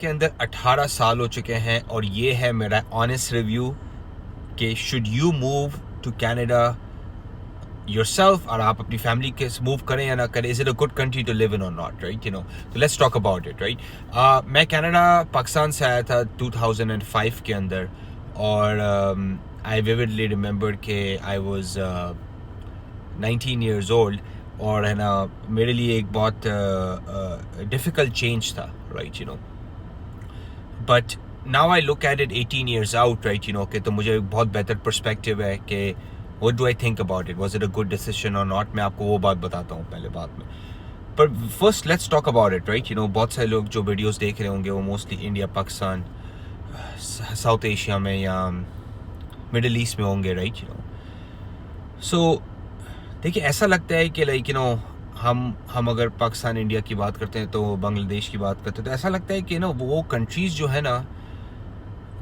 کے اندر 18 سال ہو چکے ہیں اور یہ ہے میرا آنیسٹ ریویو کہ should you move to Canada yourself, اور آپ اپنی فیملی کے موو کریں یا نہ کریں. Is it a good country to live in اور ناٹ، رائٹ؟ تو let's talk about it, right? میں کینیڈا پاکستان سے آیا تھا 2005 کے اندر، اور آئی ویوڈلی ریممبر کہ آئی واز 19 ایئرز اولڈ، اور ہے نا میرے لیے ایک بہت ڈیفیکلٹ چینج تھا، right? But now I look at it 18 years out, right? کہ تو مجھے بہت بہتر پرسپیکٹیو ہے کہ what do I think about it? Was it a good decision or not? میں آپ کو وہ بات بتاتا ہوں پہلے بات میں. پر first let's talk about it, right? بہت سارے لوگ جو ویڈیوز دیکھ رہے ہوں گے وہ mostly India, Pakistan, south Asia میں یا مڈل ایسٹ میں ہوں گے، رائٹ؟ سو دیکھیے، ایسا لگتا ہے کہ لائک ہم اگر پاکستان انڈیا کی بات کرتے ہیں تو بنگلہ دیش کی بات کرتے ہیں تو ایسا لگتا ہے کہ وہ کنٹریز جو ہے نا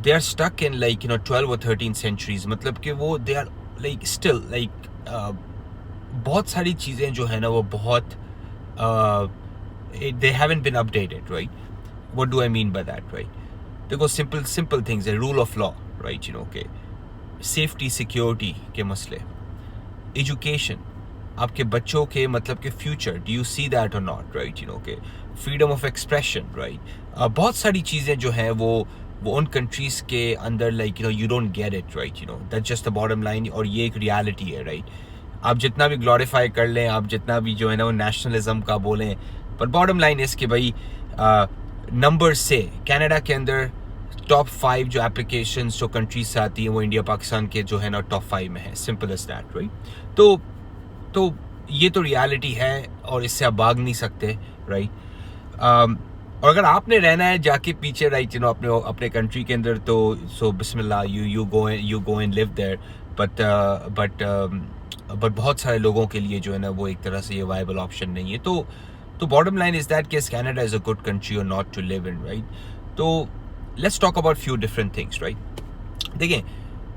they are stuck in like 12 اور 13 سینچریز. مطلب کہ وہ they are like still like بہت ساری چیزیں جو ہے نا وہ بہت they haven't been updated, right? What do I mean by that, right? دیکھو سمپل تھنگز ہے. Rule of law, right? کہ سیفٹی سیکیورٹی کے مسئلے، ایجوکیشن، آپ کے بچوں کے مطلب کہ future, do you see that اور ناٹ، رائٹ؟ کہ فریڈم آف ایکسپریشن، رائٹ؟ بہت ساری چیزیں جو ہیں وہ ان کنٹریز کے اندر like you don't get it, right? That's just the bottom line, اور یہ ایک ریالٹی ہے، رائٹ؟ آپ جتنا بھی گلوریفائی کر لیں، آپ جتنا بھی جو ہے نا وہ نیشنلزم کا بولیں، پر باٹم لائن اس کہ بھائی نمبر سے کینیڈا کے اندر ٹاپ 5 جو اپلیکیشنز جو کنٹریز سے آتی ہیں وہ انڈیا پاکستان کے جو ہے نا ٹاپ 5 میں ہے. Simple is that, right? تو یہ تو ریالٹی ہے اور اس سے آپ بھاگ نہیں سکتے، رائٹ؟ اور اگر آپ نے رہنا ہے جا کے پیچھے، رائٹ، اپنے کنٹری کے اندر، تو سو بسم اللہ، you go and live there. But بہت سارے لوگوں کے لیے جو ہے نا وہ ایک طرح سے یہ وائبل آپشن نہیں ہے. تو باٹم لائن از دیٹ کہ Canada is a good country اور not to live in, right? تو let's talk about few different things, right? دیکھیں،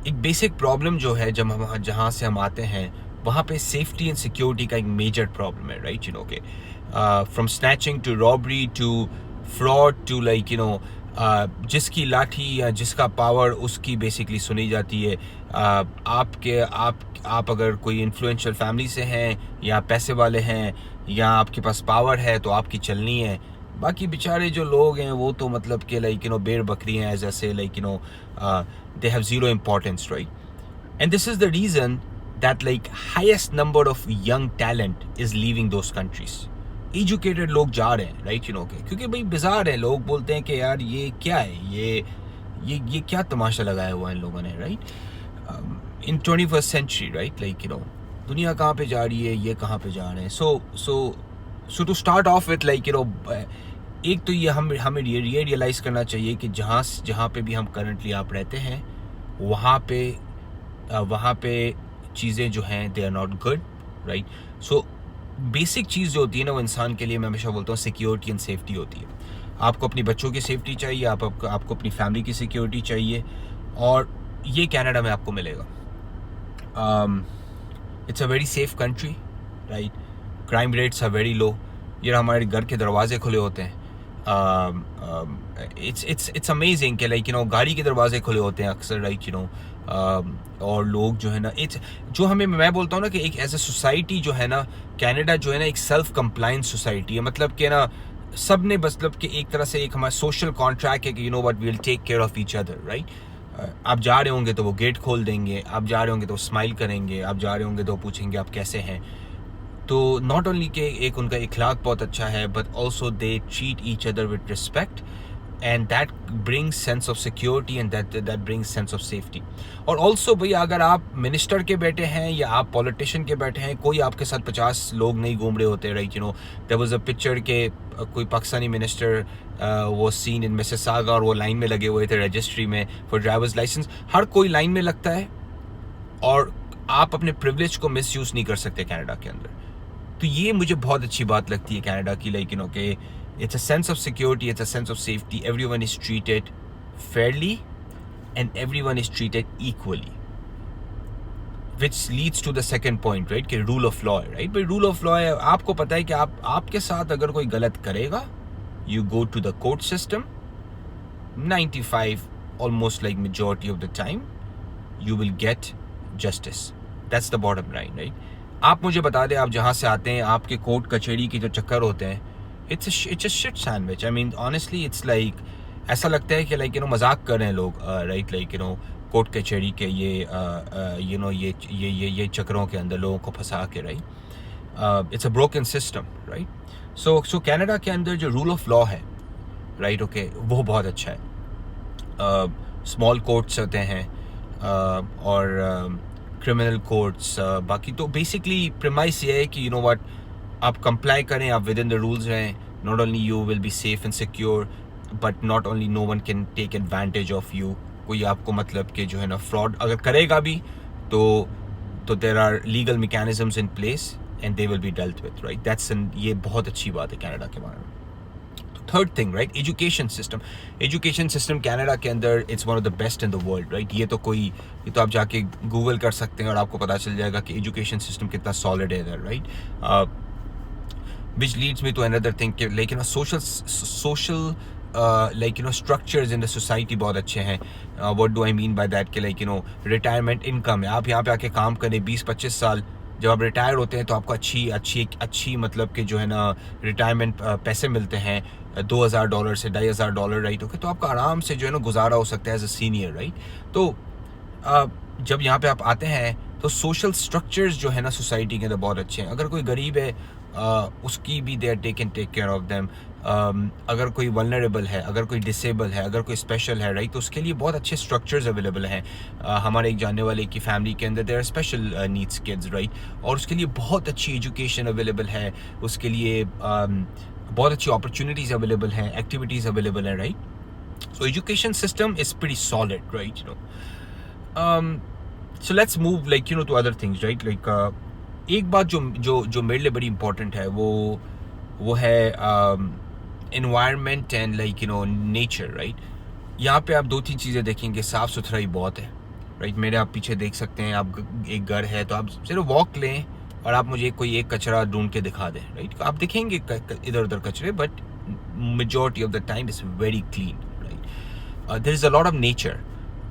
ایک بیسک پرابلم جو ہے جہاں سے ہم آتے ہیں وہاں پہ سیفٹی اینڈ سیکیورٹی کا ایک میجر پرابلم ہے، رائٹ؟ کہ from snatching to robbery to fraud to like جس کی لاٹھی یا جس کا پاور اس کی بیسکلی سنی جاتی ہے. آپ اگر کوئی انفلوئنشل فیملی سے ہیں یا پیسے والے ہیں یا آپ کے پاس پاور ہے تو آپ کی چلنی ہے. باقی بیچارے جو لوگ ہیں وہ تو مطلب کہ لائک بھیڑ بکری ہیں، ایز ایسے like they have zero importance, right? And this is the reason that like highest number of young talent is leaving those countries. Educated لوگ جا رہے ہیں، رائٹ؟ کیونکہ بھائی بازار ہے، لوگ بولتے ہیں کہ یار یہ کیا ہے، یہ کیا تماشا لگایا ہوا ہے ان لوگوں نے، رائٹ؟ ان 21st century، رائٹ؟ لائک دنیا کہاں پہ جا رہی ہے، یہ کہاں پہ جا رہے ہیں. So to start off with like ایک تو یہ ہمیں یہ ریئلائز کرنا چاہیے کہ جہاں پہ بھی ہم کرنٹلی آپ رہتے ہیں وہاں پہ چیزیں جو ہیں they are not good, right? So basic چیز جو ہوتی ہے نا وہ انسان کے لیے، میں ہمیشہ بولتا ہوں، سیکیورٹی اینڈ سیفٹی ہوتی ہے. آپ کو اپنی بچوں کی سیفٹی چاہیے، آپ کو اپنی فیملی کی سیکیورٹی چاہیے، اور یہ کینیڈا میں آپ کو ملے گا. It's a very safe country, right? Crime rates are very low. یہ ہمارے گھر کے دروازے کھلے ہوتے ہیں. اٹس امیزنگ کہ لائک گاڑی کے دروازے کھلے ہوتے ہیں اکثر، رائٹ؟ اور لوگ جو ہے نا جو میں بولتا ہوں نا کہ ایک ایز اے سوسائٹی جو ہے نا کینیڈا جو ہے نا ایک سیلف کمپلائنس سوسائٹی ہے. مطلب کہ نا سب نے مطلب کہ ایک طرح سے ایک ہمارا سوشل کانٹریکٹ ہے کہ what we will take care of each other, right? آپ جا رہے ہوں گے تو وہ گیٹ کھول دیں گے، آپ جا رہے ہوں گے تو اسمائل کریں گے، آپ جا رہے ہوں گے تو پوچھیں گے آپ کیسے ہیں. تو ناٹ اونلی کہ ایک ان کا اخلاق بہت اچھا ہے، but also they treat each other with respect, and that brings sense of security and that brings sense of safety. اور آلسو بھائی اگر آپ منسٹر کے بیٹے ہیں یا آپ پولیٹیشین کے بیٹے ہیں، کوئی آپ کے ساتھ 50 لوگ نہیں گھوم رہے ہوتے، right? There was a picture کہ کوئی پاکستانی منسٹر وہ سین ان مسیساگا اور وہ لائن میں لگے ہوئے تھے رجسٹری میں فار ڈرائیورز لائسنس. ہر کوئی لائن میں لگتا ہے اور آپ اپنے پریولیج کو مس یوز نہیں کر سکتے کینیڈا کے اندر. تو یہ مجھے بہت اچھی بات لگتی ہے کینیڈا کی، لائک کہ it's a sense of security, it's a sense of safety, everyone is treated fairly and everyone is treated equally, which leads to the second point, right? کہ rule of law ہے، right? بھائی rule of law ہے، آپ کو پتہ ہے کہ آپ کے ساتھ اگر کوئی غلط کرے گا you go to the court system 95, almost like majority of the time, you will get justice. That's the bottom line, right? آپ مجھے بتا دیں آپ جہاں سے آتے ہیں آپ کے کورٹ کچہری کے جو چکر ہوتے ہیں it's a shit sandwich. I mean honestly it's like ایسا لگتا ہے کہ like you know مذاق کر رہے ہیں لوگ right like you know court کچہری کے یہ you know یہ چکروں کے اندر لوگوں کو پھنسا کے right it's a broken system right. so Canada کے اندر جو رول آف لا ہے right okay وہ بہت اچھا ہے. اسمال کورٹس ہوتے ہیں اور کرمنل کورٹس باقی تو بیسکلی پریمائس یہ ہے کہ یو نو واٹ آپ کمپلائی کریں آپ ود ان دا رولز رہیں not only you will be safe and secure but not only no one can take advantage of you. کوئی آپ کو مطلب کہ جو ہے نا فراڈ اگر کرے گا بھی تو there are legal mechanisms in place and they will be dealt with right. That's یہ بہت اچھی بات ہے کینیڈا کے بارے میں. Third thing right education system Canada کے اندر it's one of the best in the world right. یہ تو آپ جا کے گوگل کر سکتے ہیں اور آپ کو پتہ چل جائے گا کہ ایجوکیشن سسٹم کتنا سالڈ ہے ادھر right. Which leads me to another thing کہ لیکن social like you know structures in the society بہت اچھے ہیں. what do I mean by that کہ like you know retirement income ہے. آپ یہاں پہ آ کے کام کریں 20-25 سال جب آپ ریٹائر ہوتے ہیں تو آپ کو اچھی مطلب کہ جو ہے نا ریٹائرمنٹ پیسے ملتے ہیں $2,000 سے $2,500 رائٹ. اوکے تو آپ کا آرام سے جو ہے نا گزارا ہو سکتا ہے ایز اے سینئر رائٹ. تو جب یہاں پہ آپ آتے ہیں تو سوشل اسٹرکچرز جو ہے نا سوسائٹی کے اندر بہت اچھے ہیں. اگر کوئی غریب ہے اس کی بھی they are take care of them. اگر کوئی ولنریبل ہے اگر کوئی ڈسیبل ہے اگر کوئی اسپیشل ہے رائٹ تو اس کے لیے بہت اچھے اسٹرکچرز اویلیبل ہیں. ہمارے ایک جاننے والے کی فیملی کے اندر there are special needs kids right اور اس کے لیے بہت اچھی ایجوکیشن اویلیبل ہے. اس کے لیے بہت اچھی اپرچونیٹیز اویلیبل ہیں ایکٹیویٹیز اویلیبل ہیں right. So education system is pretty solid right you know. So let's move like you know to other things right like ایک بات جو میرے لیے بڑی امپورٹنٹ ہے وہ ہے environment and like you know nature right. یہاں پہ آپ 2-3 چیزیں دیکھیں گے. صاف ستھرائی بہت ہے رائٹ. میرے آپ پیچھے دیکھ سکتے ہیں آپ ایک گھر ہے تو آپ صرف واک لیں اور آپ مجھے کوئی ایک کچرا ڈھونڈ کے دکھا دیں رائٹ. آپ دیکھیں گے ادھر ادھر کچرے but majority of the time it's very clean right. There is a lot of nature.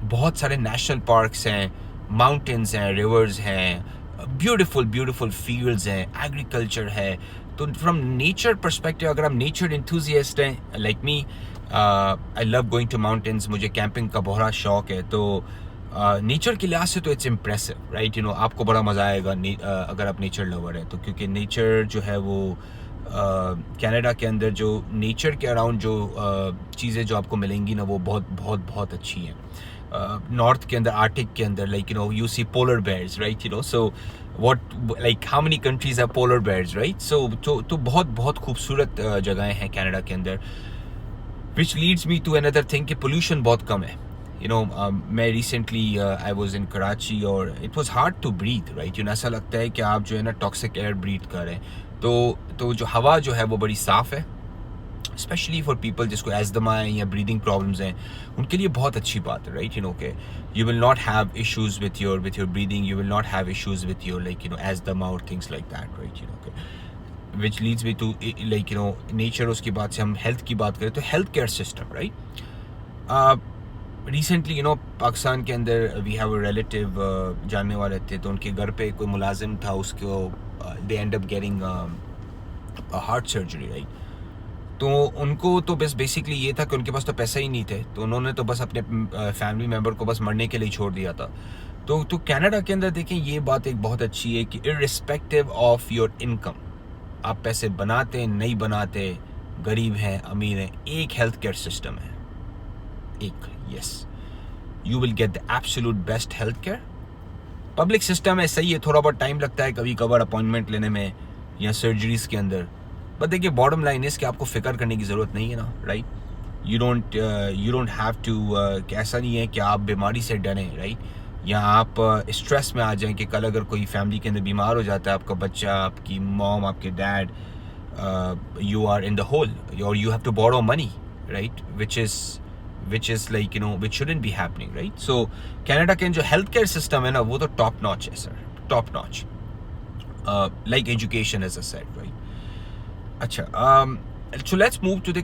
بہت سارے نیشنل پارکس ہیں ماؤنٹینس ہیں ریورز ہیں بیوٹیفل فیلڈز ہیں ایگریکلچر ہے. تو فرام نیچر پرسپیکٹیو اگر آپ نیچر انتھوزیسٹ ہیں like me I love going to mountains. مجھے کیمپنگ کا بہت شوق ہے تو نیچر کے لحاظ سے تو it's impressive right you know. آپ کو بڑا مزہ آئے گا اگر آپ نیچر لور ہیں تو کیونکہ نیچر جو ہے وہ کینیڈا کے اندر جو نیچر کے اراؤنڈ جو چیزیں جو آپ کو ملیں گی نا وہ بہت اچھی ہیں. نارتھ کے اندر آرٹک کے اندر like you know you see polar bears right you know. So what like how many countries have polar bears right. So تو بہت خوبصورت جگہیں ہیں کینیڈا کے اندر. Which leads me to another thing کہ پولوشن بہت کم ہے یو نو. میں recently I was in Karachi اور it was hard to breathe right you know. ایسا لگتا ہے کہ آپ جو ہے نا ٹاکسک ایئر بریتھ کر رہے ہیں. تو جو ہوا جو ہے وہ بڑی صاف ہے اسپیشلی فار پیپل جس کو ایزدما ہے یا بریدنگ پرابلمز ہیں ان کے لیے بہت اچھی بات ہے رائٹ یو نو کہ you will not have issues with your breathing. You will not have issues with your like you know asthma اور things like that right you know کہ which leads me to like you know nature. اس کی بات سے ہم health کی بات کریں تو health care system right. Recently you know Pakistan کے اندر وی ہیو اے ریلیٹیو جاننے والے تھے تو ان کے گھر پہ کوئی ملازم تھا اس کو they end up getting heart surgery right. تو ان کو تو بس بیسکلی یہ تھا کہ ان کے پاس تو پیسہ ہی نہیں تھے تو انہوں نے تو بس اپنے فیملی ممبر کو بس مرنے کے لیے چھوڑ دیا تھا. تو کینیڈا کے اندر دیکھیں یہ بات ایک بہت اچھی ہے کہ ارسپیکٹیو آف یور انکم آپ پیسے بناتے نہیں بناتے غریب ہیں امیر ہیں ایک ہیلتھ کیئر سسٹم ہے ایک. Yes you will get the absolute best health care. Public system ہے صحیح ہے تھوڑا بہت ٹائم لگتا ہے کبھی کبھار اپوائنٹمنٹ لینے میں یا سرجریز کے اندر بٹ دیکھیے باٹم لائن اس کہ آپ کو فکر کرنے کی ضرورت نہیں ہے نا right. You don't have to ایسا نہیں ہے کہ آپ بیماری سے ڈریں رائٹ یا آپ اسٹریس میں آ جائیں کہ کل اگر کوئی فیملی کے اندر بیمار ہو جاتا ہے آپ کا بچہ آپ کی موم آپ کے dad you are in the hole اور you have to borrow money right which is like you know which shouldn't be happening right. So Canada کے جو ہیلتھ کیئر سسٹم ہے نا وہ تو ٹاپ ناچ ہے سر top notch like education as I said right. اچھا So let's move to the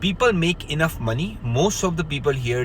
people make enough money. Most of the people here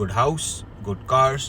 good house, good cars,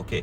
Okay.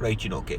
right? Okay.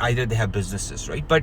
either they have businesses, right? But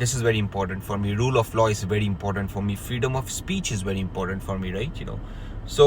This is very important for me. Rule of law is very important for me. Freedom of speech is very important for me, right? So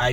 I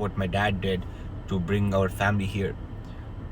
what my dad did to bring our family here,